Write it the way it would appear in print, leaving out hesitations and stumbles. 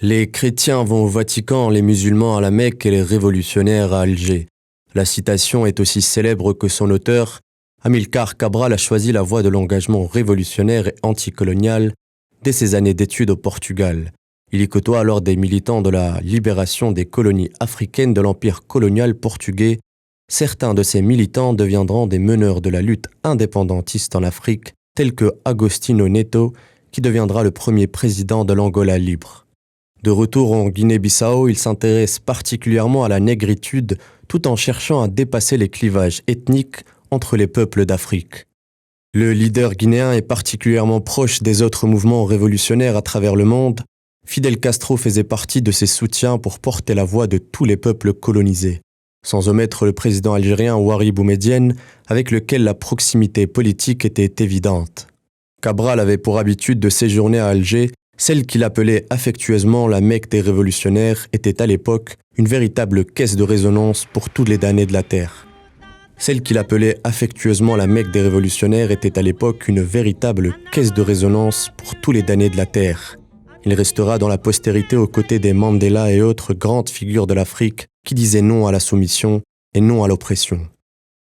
Les chrétiens vont au Vatican, les musulmans à la Mecque et les révolutionnaires à Alger. La citation est aussi célèbre que son auteur. Amilcar Cabral a choisi la voie de l'engagement révolutionnaire et anticolonial dès ses années d'études au Portugal. Il y côtoie alors des militants de la libération des colonies africaines de l'empire colonial portugais. Certains de ces militants deviendront des meneurs de la lutte indépendantiste en Afrique, tels que Agostinho Neto, qui deviendra le premier président de l'Angola libre. De retour en Guinée-Bissau, il s'intéresse particulièrement à la négritude tout en cherchant à dépasser les clivages ethniques entre les peuples d'Afrique. Le leader guinéen est particulièrement proche des autres mouvements révolutionnaires à travers le monde. Fidel Castro faisait partie de ses soutiens pour porter la voix de tous les peuples colonisés, sans omettre le président algérien Houari Boumedienne, avec lequel la proximité politique était évidente. Cabral avait pour habitude de séjourner à Alger. Celle qu'il appelait affectueusement la Mecque des révolutionnaires était à l'époque une véritable caisse de résonance pour tous les damnés de la terre. Celle qu'il appelait affectueusement la Mecque des révolutionnaires était à l'époque une véritable caisse de résonance pour tous les damnés de la terre. Il restera dans la postérité aux côtés des Mandela et autres grandes figures de l'Afrique qui disaient non à la soumission et non à l'oppression.